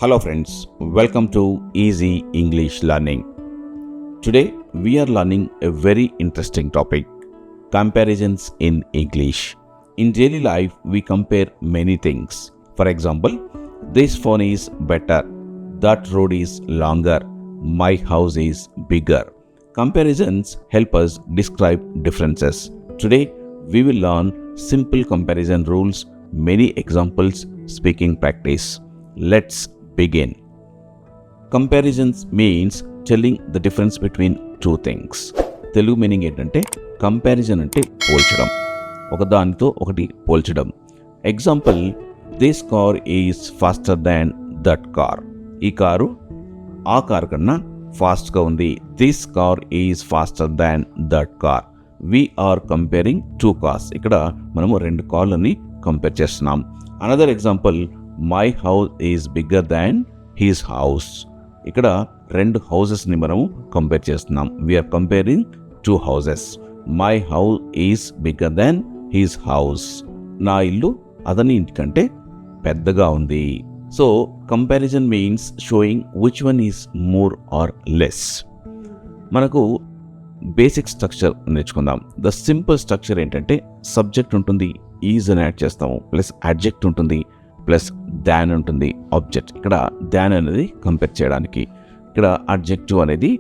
Hello friends, welcome to Easy English Learning. Today we are learning a very interesting topic, comparisons in English. In daily life we compare many things. For example, this phone is better, that road is longer, my house is bigger. Comparisons help us describe differences. Today we will learn simple comparison rules, many examples, speaking practice. Let's begin. Comparisons means telling the difference between two things. Telugu meaning ఏంటంటే comparison అంటే పోల్చడం, ఒకదానితో ఒకటి పోల్చడం. Example, this car is faster than that car. ఈ car ఆ car కన్నా ఫాస్ట్గా ఉంది. This car is faster than that car. We are comparing two cars. ఇక్కడ మనము రెండు కార్లని కంపేర్ చేస్తున్నాం. Another example, my house is bigger than his house. ఇక్కడ రెండు హౌసెస్ని మనము కంపేర్ చేస్తున్నాం. We are comparing two houses. My house is bigger than his house. నా ఇల్లు అతని ఇంటికంటే పెద్దగా ఉంది. So comparison means showing which one is more or less. మనకు బేసిక్ స్ట్రక్చర్ నేర్చుకుందాం. ద సింపుల్ స్ట్రక్చర్ ఏంటంటే సబ్జెక్ట్ ఉంటుంది, ఈజ్ అని యాడ్ చేస్తాము, ప్లస్ అడ్జెక్ట్ ఉంటుంది, ప్లస్ దాన్ ఉంటుంది, ఆబ్జెక్ట్. ఇక్కడ దాన్ అనేది కంపేర్ చేయడానికి, ఇక్కడ అడ్జెక్టివ్ అనేది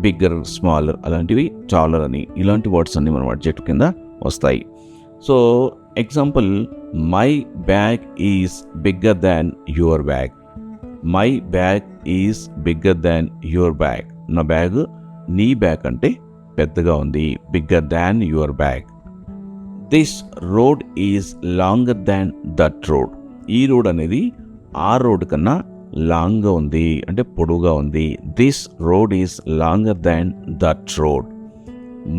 బిగ్గర్, స్మాలర్, అలాంటివి టాలర్ అని, ఇలాంటి వర్డ్స్ అన్ని మనం అడ్జెక్టివ్ కింద వస్తాయి. So example, my bag is bigger than your bag. My bag is bigger than your bag. నా బ్యాగ్ నీ బ్యాగ్ అంటే పెద్దగా ఉంది. Bigger than your bag. This road is longer than that road. ఈ రోడ్ అనేది ఆ రోడ్ కన్నా లాంగ్గా ఉంది, అంటే పొడవుగా ఉంది. This road is longer than that road.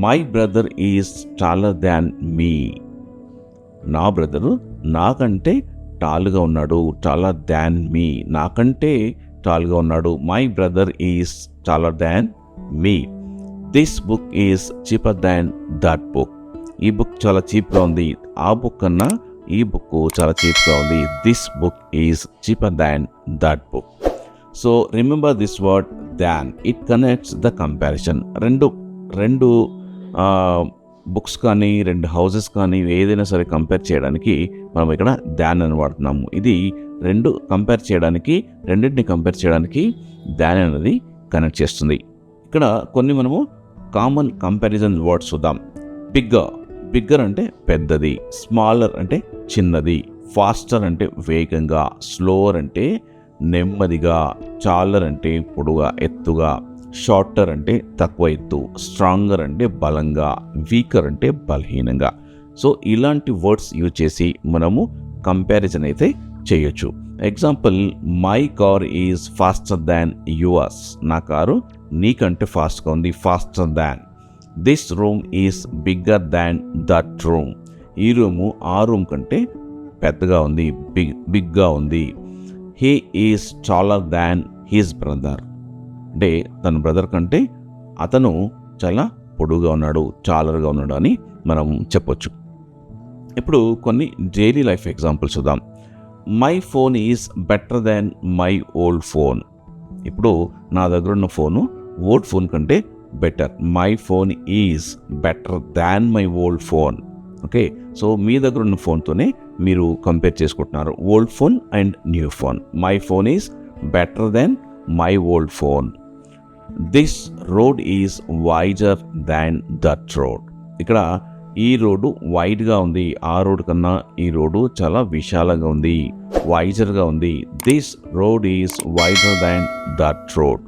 My brother is taller than me. నా బ్రదరు నాకంటే టాల్గా ఉన్నాడు. టాలర్ దాన్ మీ, నాకంటే టాల్గా ఉన్నాడు. My brother is taller than me. This book is cheaper than that book. ఈ బుక్ చాలా చీప్గా ఉంది. ఆ బుక్ కన్నా ఈ బుక్ చాలా చీప్గా ఉంది. This book is cheaper than that book. So remember this word than. It connects the comparison. రెండు బుక్స్ కానీ రెండు హౌసెస్ కానీ ఏదైనా సరే కంపేర్ చేయడానికి మనం ఇక్కడ దాన్ అని వాడుతున్నాము. ఇది రెండు కంపేర్ చేయడానికి, రెండింటిని కంపేర్ చేయడానికి దాన్ అనేది కనెక్ట్ చేస్తుంది. ఇక్కడ కొన్ని మనము కామన్ కంపారిజన్ వర్డ్స్ చూద్దాం. బిగ్గర్ అంటే పెద్దది, స్మాలర్ అంటే చిన్నది, ఫాస్టర్ అంటే వేగంగా, స్లోవర్ అంటే నెమ్మదిగా, టాలర్ అంటే పొడుగా, ఎత్తుగా, షార్టర్ అంటే తక్కువ ఎత్తు, స్ట్రాంగర్ అంటే బలంగా, వీకర్ అంటే బలహీనంగా. సో ఇలాంటి వర్డ్స్ యూజ్ చేసి మనము కంపారిజన్ అయితే చేయొచ్చు. Example, my car is faster than yours. నా కారు నీకంటే ఫాస్ట్గా ఉంది. Faster than. This room is bigger than that room. ఈ రూము ఆ రూమ్ కంటే పెద్దగా ఉంది, బిగ్గా ఉంది. He is taller than his brother. అంటే తన బ్రదర్ కంటే అతను చాలా పొడుగా ఉన్నాడు, టాలర్గా ఉన్నాడు అని మనం చెప్పొచ్చు. ఇప్పుడు కొన్ని డైలీ లైఫ్ ఎగ్జాంపుల్స్ చూద్దాం. My phone is better than my old phone. ఇప్పుడు నా దగ్గర ఉన్న ఫోను ఓల్డ్ ఫోన్ కంటే better. My phone is better than my old phone. Okay, so మీ దగ్గర ఉన్న ఫోన్తోనే మీరు కంపేర్ చేసుకుంటున్నారు, old phone and new phone. My phone is better than my old phone. This road is wider than that road. ఇక్కడ ఈ road వైడ్గా ఉంది, ఆ రోడ్ కన్నా ఈ రోడ్డు చాలా విశాలంగా ఉంది, వైజర్గా ఉంది. This road is wider than that road.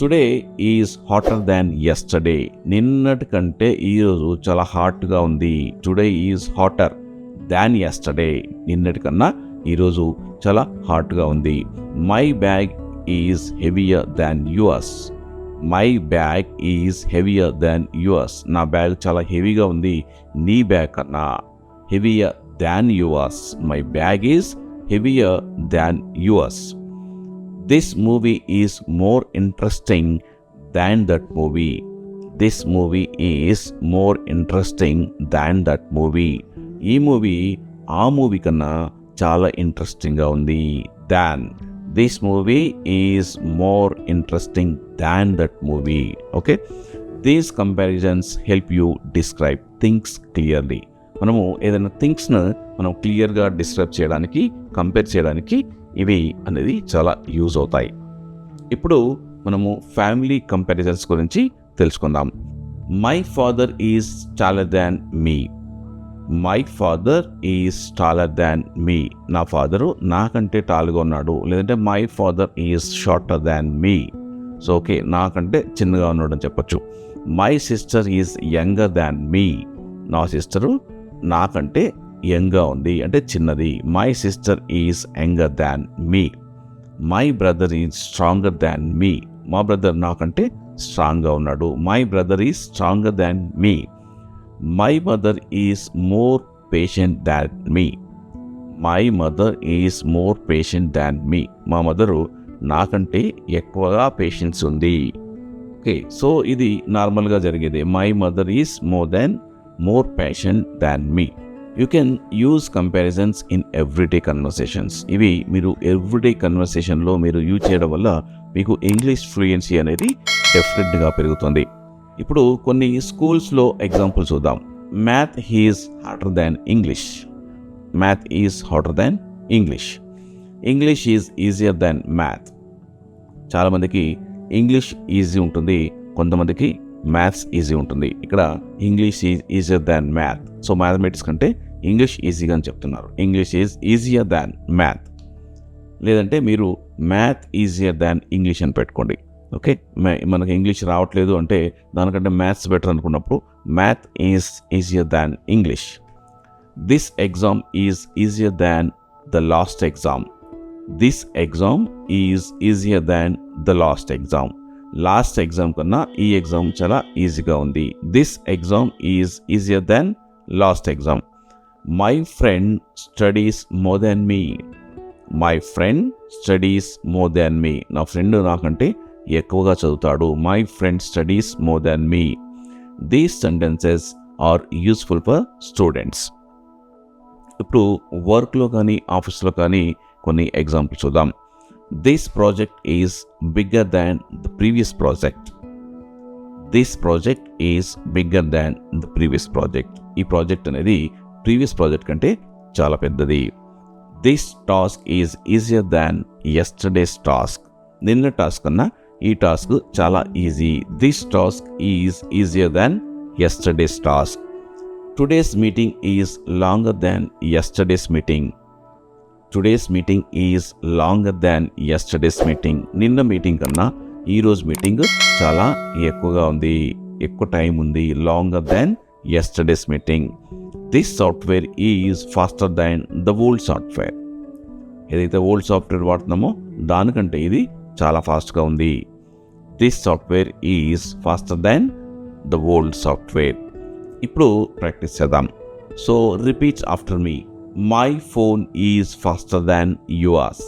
Today is hotter than yesterday. నిన్నటి కంటే ఈరోజు చాలా హాట్గా ఉంది. Today is hotter than yesterday. నిన్నటి కన్నా ఈరోజు చాలా హాట్గా ఉంది. My bag is heavier than yours. My bag is heavier than yours. నా బ్యాగ్ చాలా హెవీగా ఉంది నీ బ్యాగ్ కన్నా. Heavier than yours. My bag is heavier than yours. This movie is more interesting than that movie. This movie is more interesting than that movie. ఈ movie ఆ movie కన్నా చాలా ఇంట్రెస్టింగ్గా ఉంది. Than this movie is more interesting than that movie. Okay, these comparisons help you describe things clearly. మనము ఏదైనా థింగ్స్ను మనం క్లియర్గా డిస్క్రైబ్ చేయడానికి, కంపేర్ చేయడానికి ఇవి అనేది చాలా యూజ్ అవుతాయి. ఇప్పుడు మనము ఫ్యామిలీ కంపారిజన్స్ గురించి తెలుసుకుందాం. My father is taller than me. My father is taller than me. నా ఫాదరు నాకంటే టాల్గా ఉన్నాడు. లేదంటే my father is shorter than me. So okay, నాకంటే చిన్నగా ఉన్నాడు అని చెప్పొచ్చు. My sister is younger than me. నా సిస్టరు నాకంటే యంగ్గా ఉంది, అంటే చిన్నది. My sister is younger than me. My brother is stronger than me. మా బ్రదర్ నాకంటే స్ట్రాంగ్గా ఉన్నాడు. My brother is stronger than me. My mother is more patient than me. My mother is more patient than me. మా mother నాకంటే ఎక్కువగా patience ఉంది. Okay, so ఇది నార్మల్గా జరిగేది. My mother is more patient than me. You can use comparisons in everyday conversations. ఇవి మీరు everyday కన్వర్సేషన్లో మీరు యూజ్ చేయడం వల్ల మీకు ఇంగ్లీష్ ఫ్లూయెన్సీ అనేది డెఫినెట్గా పెరుగుతుంది. ఇప్పుడు కొన్ని స్కూల్స్లో ఎగ్జాంపుల్ చూద్దాం. Math is harder than English. Math is harder than English. English is easier than math. చాలామందికి ఇంగ్లీష్ ఈజీ ఉంటుంది, కొంతమందికి మ్యాథ్స్ ఈజీ ఉంటుంది. ఇక్కడ English is easier than math. So mathematics కంటే ఇంగ్లీష్ ఈజీగా అని చెప్తున్నారు. English is easier than math. లేదంటే మీరు మ్యాథ్ ఈజియర్ దాన్ ఇంగ్లీష్ అని పెట్టుకోండి. ఓకే, మనకి ఇంగ్లీష్ రావట్లేదు అంటే దానికంటే మ్యాథ్స్ బెటర్ అనుకున్నప్పుడు math is easier than English. This exam is easier than the last exam. This exam is easier than the last exam. Last exam కన్నా ఈ exam చాలా ఈజీగా ఉంది. This exam is easier than last exam. My friend studies more than me. My friend studies more than me. నా friend నాకంటే ఎక్కువగా చదువుతాడు. My friend studies more than me. These sentences are useful for students. ఇప్పుడు వర్క్లో కానీ ఆఫీస్లో కానీ కొన్ని ఎగ్జాంపుల్స్ చూద్దాం. This project is bigger than the previous project. This project is bigger than the previous project. ఈ ప్రాజెక్ట్ అనేది ప్రీవియస్ ప్రాజెక్ట్ కంటే చాలా పెద్దది. This task is easier than yesterday's task. నిన్న టాస్క్ కన్నా ఈ టాస్క్ చాలా easy. This task is easier than yesterday's task. Today's meeting is longer than yesterday's meeting. Today's meeting is longer than yesterday's meeting. నిన్న meeting కన్నా ఈరోజు meeting చాలా ఎక్కువగా ఉంది, ఎక్కువ టైం ఉంది. Longer than yesterday's meeting. This software is faster than the old software. ఏదైతే old software వాడుతున్నామో దానికంటే ఇది చాలా ఫాస్ట్గా ఉంది. This software is faster than the old software. ఇప్పుడు ప్రాక్టీస్ చేద్దాం. So repeat after me. My phone is faster than yours.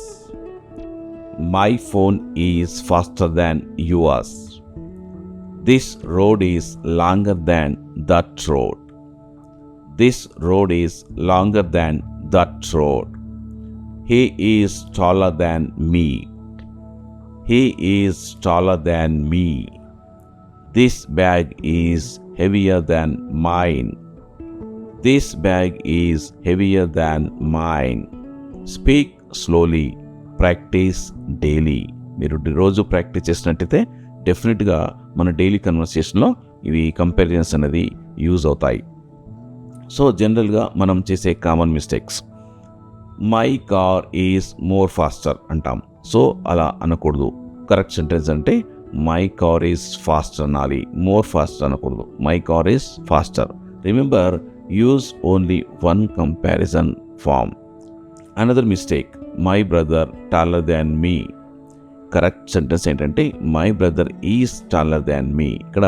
My phone is faster than yours. This road is longer than that road. This road is longer than that road. He is taller than me. He is taller than me. This bag is heavier than mine. This bag is heavier than mine. Speak slowly. Practice daily. మీరు రోజు practice చేసినట్టయితే డెఫినెట్గా మన daily కన్వర్సేషన్లో ఇవి comparisons అనేది use అవుతాయి. So జనరల్గా మనం చేసే common mistakes, my car is more faster అంటాం. సో అలా అనకూడదు. కరెక్ట్ సెంటెన్స్ అంటే మై కార్ ఈజ్ ఫాస్టర్ అనాలి, మోర్ ఫాస్టర్ అనకూడదు. My car is faster. Remember, use only one comparison form. Another mistake, my brother taller than me. Correct sentence ఏంటంటే my brother is taller than me. ఇక్కడ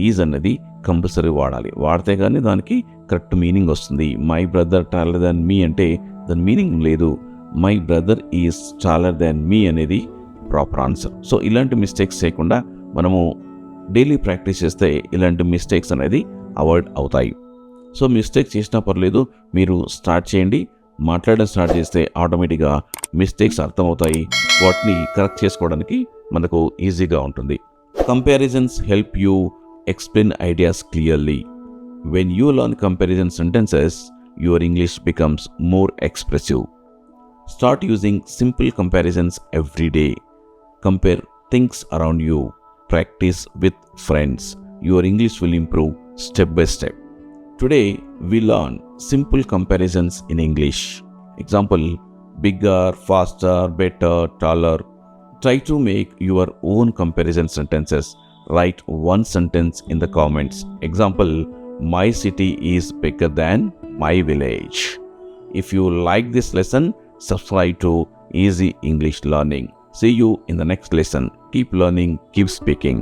is అన్నది compulsory వాడాలి, వాడితే కానీ దానికి correct meaning వస్తుంది. My brother taller than me అంటే దాని మీనింగ్ లేదు. My brother is taller than me అనేది ప్రాపర్ ఆన్సర్. సో ఇలాంటి మిస్టేక్స్ చేయకుండా మనము డైలీ ప్రాక్టీస్ చేస్తే ఇలాంటి మిస్టేక్స్ అనేది అవాయిడ్ అవుతాయి. సో మిస్టేక్స్ చేసినా పర్లేదు, మీరు స్టార్ట్ చేయండి. మాట్లాడడం స్టార్ట్ చేస్తే ఆటోమేటిక్గా మిస్టేక్స్ అర్థమవుతాయి, వాటిని కరెక్ట్ చేసుకోవడానికి మనకు ఈజీగా ఉంటుంది. Comparisons help you explain ideas clearly. When you learn comparison sentences, your English becomes more expressive. Start using simple comparisons every day. Compare things around you. Practice with friends. Your English will improve step by step. Today, we learn simple comparisons in English. Example, bigger, faster, better, taller. Try to make your own comparison sentences. Write one sentence in the comments. Example, my city is bigger than my village. If you like this lesson, subscribe to Easy English Learning. See you in the next lesson. Keep learning, keep speaking.